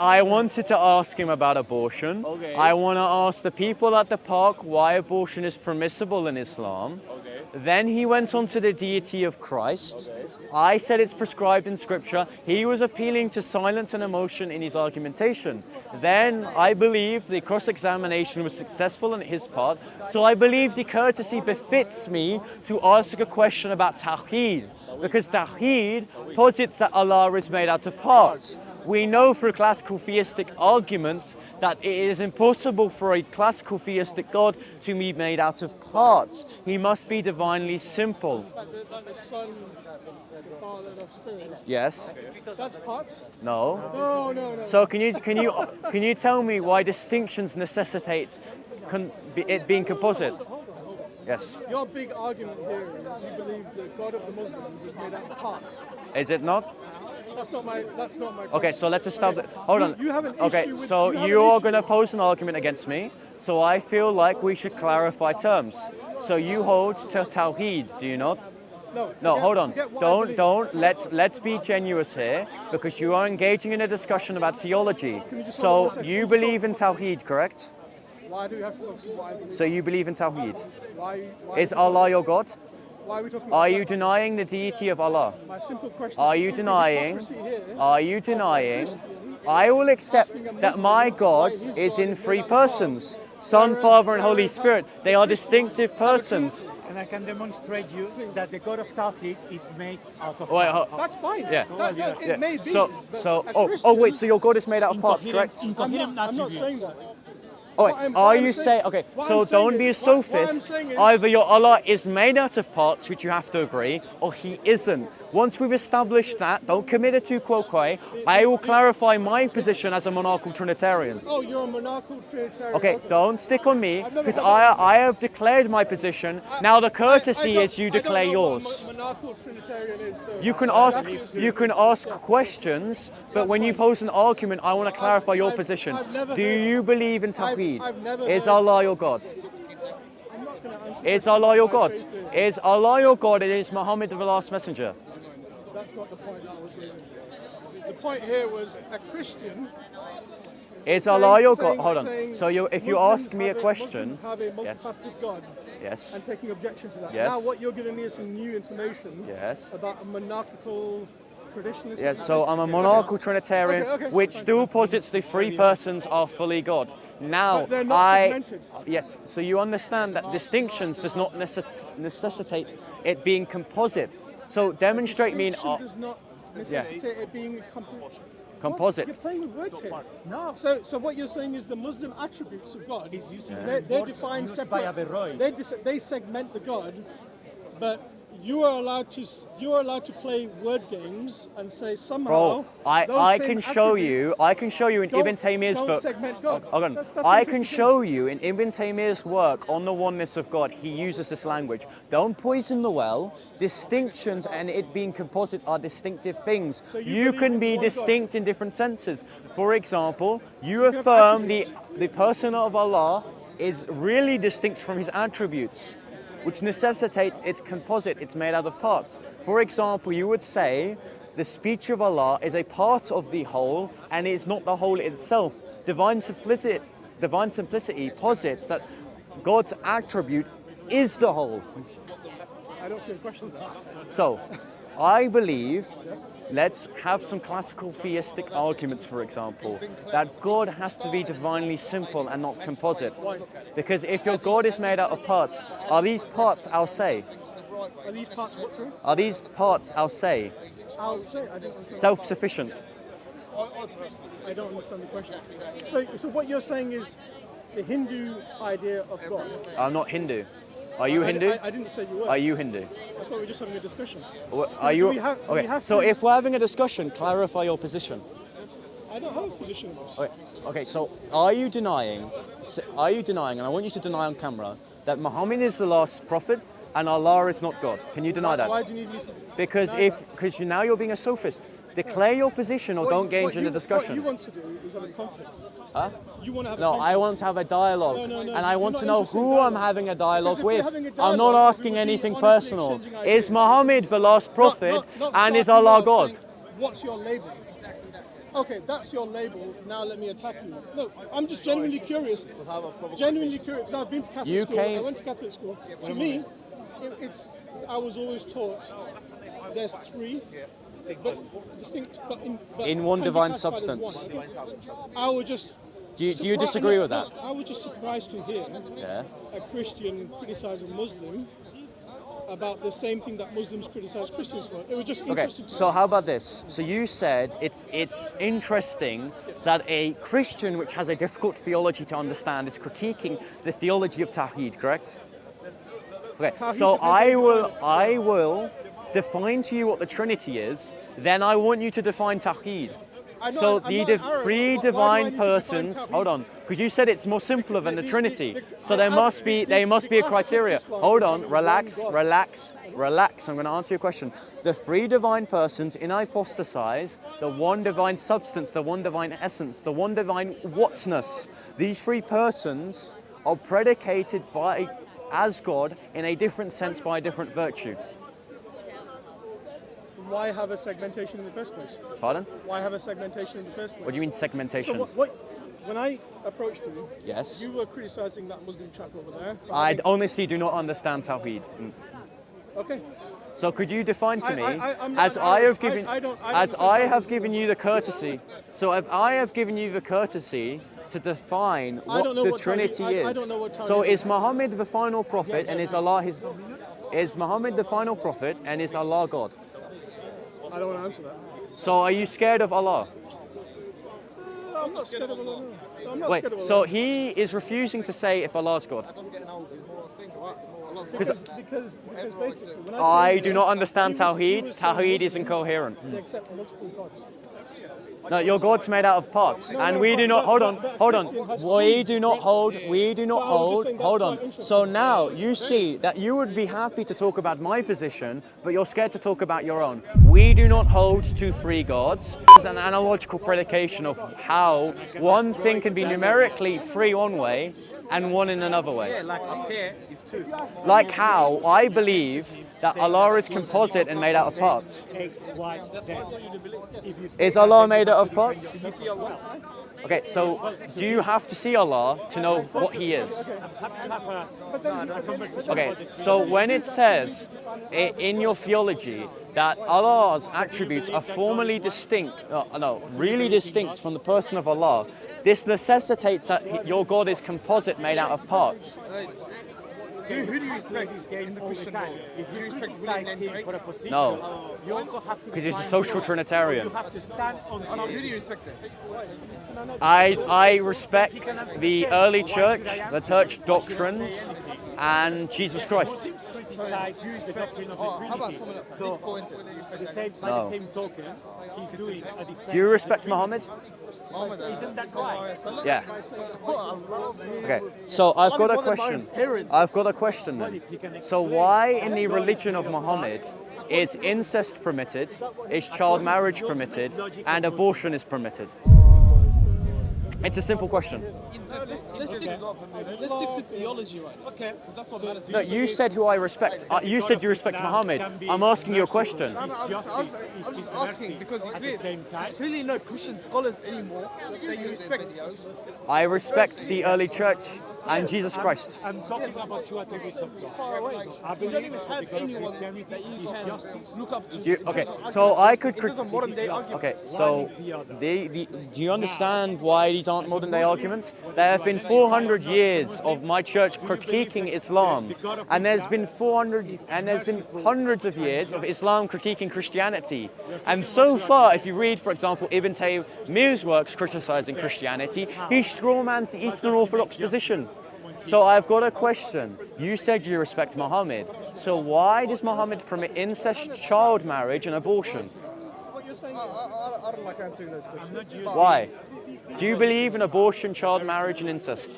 I wanted to ask him about abortion. Okay. I want to ask the people at the park why abortion is permissible in Islam. Okay. Then he went on to the deity of Christ. Okay. I said it's prescribed in scripture. He was appealing to silence and emotion in his argumentation. Then I believe the cross-examination was successful on his part. So I believe the courtesy befits me to ask a question about Tawheed. Because Tawheed posits that Allah is made out of parts. We know through classical theistic arguments that it is impossible for a classical theistic God to be made out of parts. He must be divinely simple. Like the Son, the Father, the Spirit. Yes? That's parts? No? No. So can you tell me why distinctions necessitate it being composite? Hold on. Yes. Your big argument here is you believe the God of the Muslims is made out of parts. Is it not? That's not my question. Okay, so let's establish. Hold on. You have an issue okay, with, so you're going to pose an argument against me. So I feel like we should clarify terms. So you hold to Tawheed, do you not? No, hold on. Don't. Let's be genuine here, because you are engaging in a discussion about theology. So you believe in Tawheed, correct? Why do you have to focus on what I believe? So you believe in Tawheed. Why Is Allah your God? Why are we talking about Are you denying the deity of Allah? My simple question Are you is the denying? hypocrisy here Are you denying? I will accept that my God is in three persons. Son, Father, and Holy Spirit. They are distinctive persons. And I can demonstrate you that the God of Tawheed is made out of Wait, parts. That's fine. Yeah. It may be. So, wait, so your God is made out of parts, correct? I'm not saying that. Oh, What wait, I'm- are what I'm you saying- saying, okay, what so I'm saying don't be a is- what I'm sophist. saying is- Either your Allah is made out of parts, which you have to agree, or he isn't. Once we've established that, don't commit it to quo quo, I will clarify my position as a monarchical Trinitarian. Oh, you're a monarchical Trinitarian. Okay, don't stick on me, because I have declared my position. Now the courtesy is you declare yours. Monarchical Trinitarian is. So You can ask questions, but when you pose an argument, I want to clarify your position. Do you believe in Tawheed? Is Allah your God? I'm not going to answer. Is Allah your God? Is Allah your God and is Muhammad the last messenger? That's not the point that I was raising. The point here was a Christian. Is Allah your God? saying- Hold on. saying So if you Muslims ask me a have question, Muslims have a multifaceted God, yes, and taking objection to that. Yes. Now, what you're giving me is some new information yes. about a monarchical tradition. Yeah, so I'm a monarchical Trinitarian, Okay, which fine. still posits the three persons are fully God. Now, But they're not segmented. Yes, so you understand that distinctions does not necessitate it being composite. So demonstrate me in Distinction does not necessitate it being composite. You're playing with words here. No. So what you're saying is the Muslim attributes of God. He's using They're words defined used by separate. Averroes. They segment the God, but you are allowed to play word games and say somehow. Bro, I those can same show you. attributes I can show you in Ibn don't- Taymiyyah's don't book. segment God. Hold on. That's I the can thing. show you in Ibn Taymiyyah's work on the oneness of God. He uses this language. Don't poison the well. Distinctions and it being composite are distinctive things. So you You believe can in be one God? distinct in different senses. For example, you have affirm the attributes. person of Allah is really distinct from his attributes, which necessitates it's composite, it's made out of parts. For example, you would say the speech of Allah is a part of the whole and is not the whole itself. Divine simplicity posits that God's attribute is the whole. I don't see a question there. So, I believe, let's have some classical theistic arguments, for example, that God has to be divinely simple and not composite. Because if your God is made out of parts, are these parts I'll say? Are these parts what, sorry? Are these parts I'll say I'll say I don't understand. self-sufficient? I don't understand the question. So what you're saying is the Hindu idea of God. I'm not Hindu. Are you Hindu? I didn't say you were. Are you Hindu? I thought we were just having a discussion. Are you? we have Okay. So to- if we're having a discussion, clarify your position. I don't have a position in this. Okay. So are you denying? And I want you to deny on camera that Muhammad is the last prophet and Allah is not God. Can you deny that? Why do you need me to? Because now you're being a sophist. Declare your position or don't engage in a What you discussion. want to do is have a conflict. Huh? You want to have a No, conflict. I want to have a dialogue, No, and I you're want not to know interested in who I'm dialogue. having a dialogue Because if we're with. having a I'm not dialogue, asking we would be anything honestly personal. exchanging Is ideas. Muhammad the last prophet, Not and is starting Allah off God? saying, what's your label? Okay, that's your label. Now let me attack you. No, I'm just genuinely curious. Genuinely curious, because I've been to Catholic school. I went to Catholic school. To me, I was always taught there's three, but distinct, but In one can be divine classified as substance. one. I would just. Do you disagree with that? I was just surprised to hear a Christian criticize a Muslim about the same thing that Muslims criticize Christians for. It was just Okay, interesting. so how about this? So you said it's interesting that a Christian which has a difficult theology to understand is critiquing the theology of Tawheed, correct? Okay, Tawheed so depends I will define to you what the Trinity is, then I want you to define Tawheed. So the three divine persons, hold on, because you said it's more simpler than the Trinity. So there must be a criteria. Hold on, relax. I'm going to answer your question. The three divine persons in hypostasize, the one divine substance, the one divine essence, the one divine whatness. These three persons are predicated as God in a different sense by a different virtue. Why have a segmentation in the first place? Pardon? Why have a segmentation in the first place? What do you mean segmentation? So when I approached you, Yes. you were criticizing that Muslim chap over there. I honestly do not understand Tawheed. Okay. So could you define to me, I'm as not- I have I given, don't as understand I how have this given you the courtesy, so if I have given you the courtesy to define what don't know the what Trinity Tawheed- is. I don't know what Tawheed So is. is Muhammad the final prophet and is Allah his? Is Muhammad the final prophet and is Allah God? I don't want to answer that. So are you scared of Allah? I'm not scared of Allah. No. I'm not Wait, scared of Allah. so he is refusing to say if Allah is God. because basically, when I came do here, not understand he was Tawheed. saying Tawheed is Muslims, incoherent. They accept multiple gods. No, your God's made out of parts, and we do not. Hold on. We do not hold. Hold on. So now you see that you would be happy to talk about my position, but you're scared to talk about your own. We do not hold to three gods. It's an analogical predication of how one thing can be numerically three one way and one in another way. Yeah, like up here is two. Like how I believe that Allah is composite and made out of parts. X, Y, Z. If you say Is Allah made out of parts? You see Allah? Okay, so do you have to see Allah to know what He is? have a conversation Okay, about the so when it says in your theology that Allah's attributes are formally distinct, really distinct from the person of Allah, this necessitates that your God is composite made out of parts. Who do you respect this game in the all the Christian time. world? If Do you you respect criticize William him and for a position, No. you also have to Because he's a define social yours. Trinitarian. You have to stand on Oh, no, who do you respect then? I respect the early church, the church doctrines, and Jesus Christ. criticize the doctrine of the Trinity. So, by the same token, he's doing a defense. Do you respect Muhammad? Isn't that right? Yeah. Okay, so I've got a question. then. So why in the religion of Muhammad is incest permitted, is child marriage permitted, and abortion is permitted? It's a simple question. Let's stick to theology, right? Okay. That's what matters. No, you said who I respect. You said you respect Muhammad. I'm asking you a question. I'm just asking because there's clearly no Christian scholars anymore that you respect. I respect the early church and Jesus Christ. I'm talking about two attributes of God. I You don't believe even that the have God of anyone Christianity that you is can justice. look up to. Okay, so I could. It's just a modern day argument. Okay, so do you understand why these aren't modern day arguments? There have been 400 years of my church critiquing Islam, and there's been hundreds of years of Islam critiquing Christianity. And so far, if you read, for example, Ibn Taymiyyah's works criticizing Christianity, he strawmans the Eastern Orthodox position. So I've got a question. You said you respect Muhammad. So why does Muhammad permit incest, child marriage, and abortion? What you're saying is, I don't like answering those questions. Why? Do you believe in abortion, child marriage, and incest?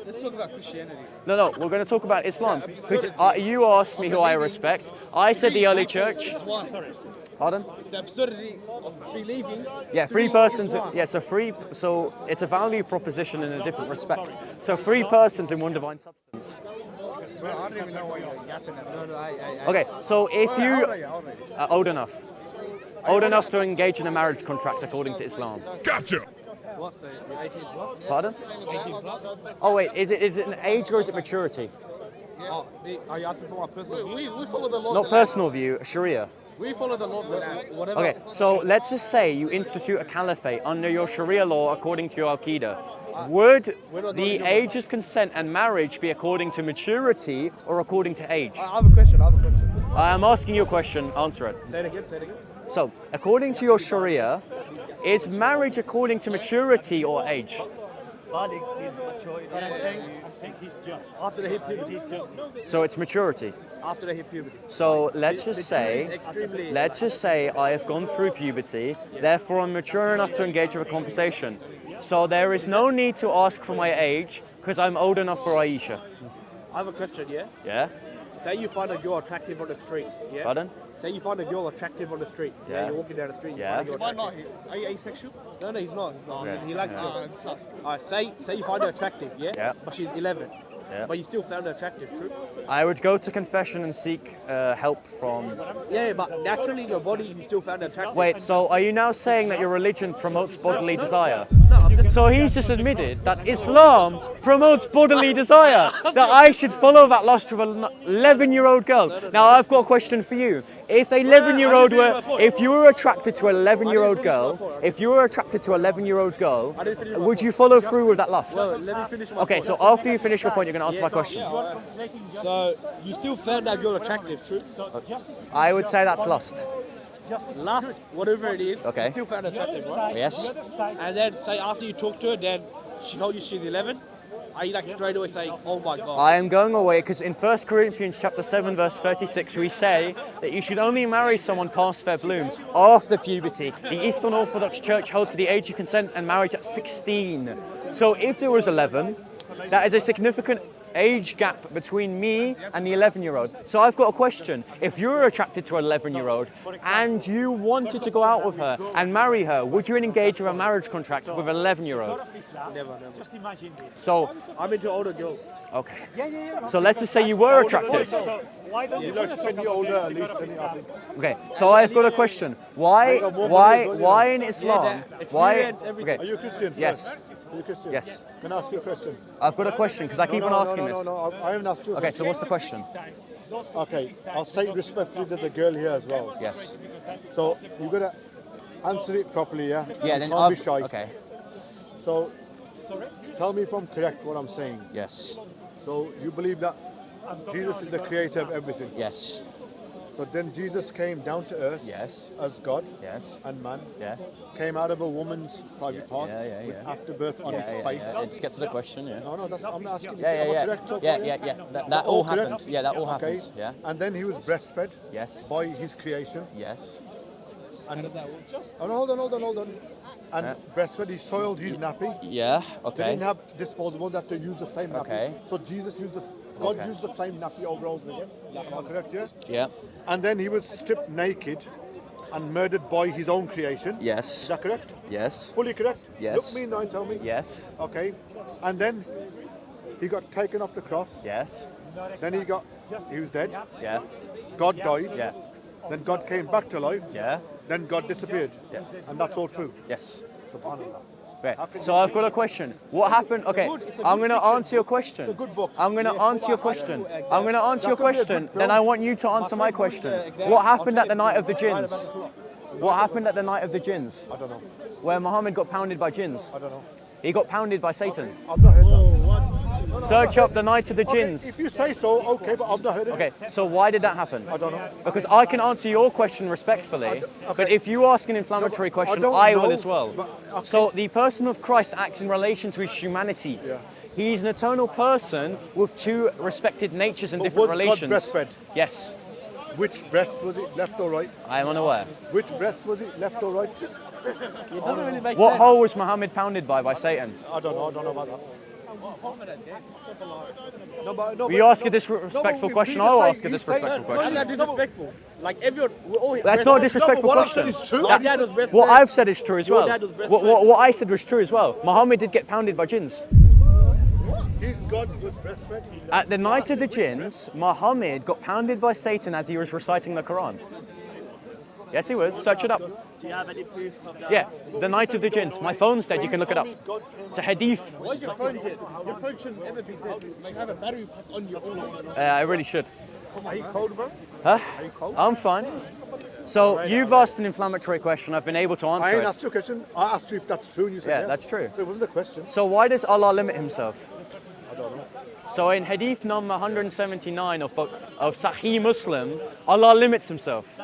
Let's talk about Christianity. No, we're going to talk about Islam. Because you asked me who I respect. I said the early church. Pardon? The absurdity of believing. Yeah, three persons. Yeah, so it's a value proposition in a different respect. So three persons in one divine substance. Bro, I don't even know why you're yapping at. No, Okay, so if you How old are you? old enough. Old enough to engage in a marriage contract according to Islam. What's the 18 plus? Pardon? Oh wait, is it an age or is it maturity? Oh, are you asking for my personal view? We follow the law. Not personal view, Sharia. We follow the law. Whatever. Okay, so let's just say you institute a caliphate under your Sharia law according to your Aqidah. Would the age of consent and marriage be according to maturity or according to age? I have a question. I am asking you a question, answer it. Say it again. So, according to your Sharia, is marriage according to maturity or age? Baligh means mature. But I'm saying he's just. After they hit puberty. He's just. So it's maturity. After they hit puberty. So let's just say I have gone through puberty, therefore I'm mature enough to engage with a conversation. So there is no need to ask for my age because I'm old enough for Aisha. I have a question, yeah? Yeah? Say you find a girl attractive on the street, yeah? Pardon? Say you find a girl attractive on the street, yeah? You're walking down the street, you Yeah. find a girl Why attractive. not? Are you asexual? No, he's not. Okay. He likes girls. Alright, say you find her attractive, yeah? Yeah. But she's 11. Yeah. But you still found her attractive, true? I would go to confession and seek help from... Yeah, but naturally in your body you still found her attractive. Wait, so are you now saying that your religion promotes bodily desire? No, I'm just... So he's just admitted that Islam promotes bodily desire, that I should follow that lust with an 11-year-old girl. Now I've got a question for you. If if you were attracted to an 11-year-old girl, would you follow through with that lust? Well, let me finish my Okay, point. so after you finish your point, you're going to answer my question. So, you still found that girl attractive, true? I would say that's lust. Last, whatever it is, Okay. you still found her attractive, right? Yes? And then, say after you talk to her, then she told you she's 11, are you like straight away saying, oh my God? I am going away because in 1 Corinthians chapter 7 verse 36 we say that you should only marry someone past their bloom, after puberty. The Eastern Orthodox Church hold to the age of consent and marriage at 16. So if there was 11, that is a significant age gap between me and the 11-year-old. So I've got a question. If you were attracted to an 11-year-old and you wanted to go out with her and marry her, would you engage with a marriage contract with an 11-year-old? Never. Just imagine this. So, I'm into older girls. okay. So let's just say you were attracted. Why don't you Like 10 years older at least, I think. Okay, so I've got a question. Why in Islam? Why? experience, everything. Are you a Christian? Yes. Are you a Christian? Yes. Can I ask you a question? I've got a question because I keep on asking this. No, I haven't asked you. Okay, so what's the question? Okay, I'll say it respectfully, there's a girl here as well. Yes. So you've got to answer it properly, yeah? Yeah, You then can't be shy. Okay. So tell me if I'm correct what I'm saying. Yes. So you believe that Jesus is the creator of everything. Yes. So then Jesus came down to earth Yes. as God Yes. and man, Yeah. came out of a woman's private parts yeah, with yeah. afterbirth on Yeah, his yeah, face. yeah. Let's get to the question. Yeah. No, I'm not asking you. Yeah, Am I yeah, correct so yeah. far, Yeah. That all correct? happened. Yeah, that all Okay. happened. Yeah. And then he was breastfed Yes. by his creation. Yes. And hold on. And breastfed, he soiled his nappy. Yeah. They Okay. didn't have disposable, they had to use the same nappy. Okay. So God Okay. used the same nappy over and over again. Am I correct, yes? Yeah. And then he was stripped naked and murdered by his own creation. Is Yes. that correct? Yes. Fully correct? Yes. Look me now and tell me. Yes. Okay. And then he got taken off the cross. Yes. Then he was dead. Yeah. God died. Yeah. Then God came back to life. Yeah. Then God disappeared. Yeah. And that's all true. Yes. Subhanallah. Right. So I've got a question. What happened? Okay, I'm going to answer your question. It's a good book. I'm going to answer your question. I'm going to answer your That could be a question. good film. Then I want you to answer my question. What happened at the night of the jinns? What happened at the night of the jinns? I don't know. Where Muhammad got pounded by jinns? I don't know. He got pounded by Satan. I've not heard that. Search up the night of the Okay, jinns. if you say so, okay, but I've not heard it. Okay, so why did that happen? I don't know. Because I can answer your question respectfully, but if you ask an inflammatory question, don't I will know, as well. but- okay. So the person of Christ acts in relation to his humanity. Yeah. He's an eternal person with two respected natures and But different was God relations. breastfed? Yes, Which breast was it, left or right? I am unaware. Which breast was it, left or right? It doesn't really make What sense. hole was Muhammad pounded by Satan? I don't know about that. No, You ask a disrespectful question, I'll ask a disrespectful Why is question. that disrespectful? Like everyone, we're all That's not a disrespectful what I've said question. is true. Your dad was breastfed. What I've said is true as Your well. dad was breastfed. What I said was true as well. Muhammad did get pounded by jinns. His God was breastfed. At the night of the jinns, Muhammad got pounded by Satan as he was reciting the Quran. Yes, he was. Search it up. Do you have any proof of that? Yeah, the night of the jinns. My phone's dead. You can look it up. It's a hadith. Why is your phone dead? Your phone shouldn't ever be dead. You should have a battery pack on your phone. I really should. Are you cold, bro? Huh? Are you cold? I'm fine. So you've asked an inflammatory question. I've been able to answer I ain't it. asked you a question. I asked you if that's true, and you said Yeah, yes. that's true. So it wasn't a question. So why does Allah limit himself? I don't know. So in hadith number 179 of Sahih Muslim, Allah limits himself.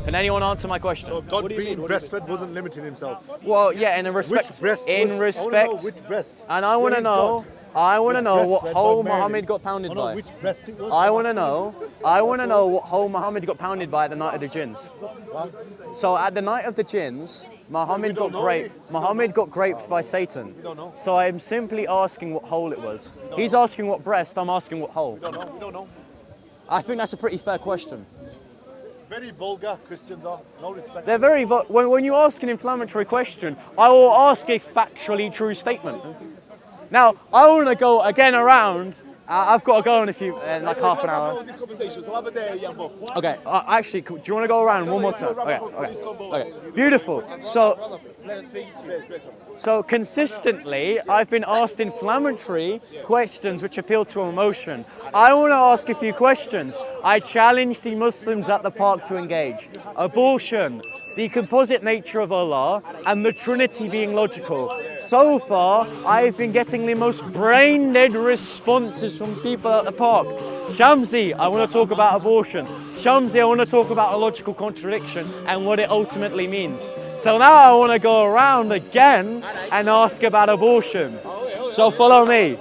Can anyone answer my question? So God being breastfed wasn't limiting himself. Well, yeah, in respect. Which breast? In respect. I want to know which breast. And I want to know. I want to know what breastfed hole by Mary. Muhammad got pounded I know by. which breast it was. I want to know. I want to know what hole Muhammad got pounded by at the night of the jinns. What? So at the night of the jinns, Muhammad got graped by Satan. We don't know. So I'm simply asking what hole it was. He's asking what breast. I'm asking what hole. We don't know. We don't know. I think that's a pretty fair question. Very vulgar Christians are. No respect. They're very. When you ask an inflammatory question, I will ask a factually true statement. Now, I want to go again around. I've got to go in like half an hour. This conversation. So over there, yeah, Bob. Okay, actually, do you want to go around one more time? Okay. Beautiful. So consistently, I've been asked inflammatory questions which appeal to emotion. I want to ask a few questions. I challenge the Muslims at the park to engage. Abortion, the composite nature of Allah, and the Trinity being logical. So far, I've been getting the most brain-dead responses from people at the park. Shamsi, I want to talk about abortion. Shamsi, I want to talk about a logical contradiction and what it ultimately means. So now I want to go around again and ask about abortion. So follow me.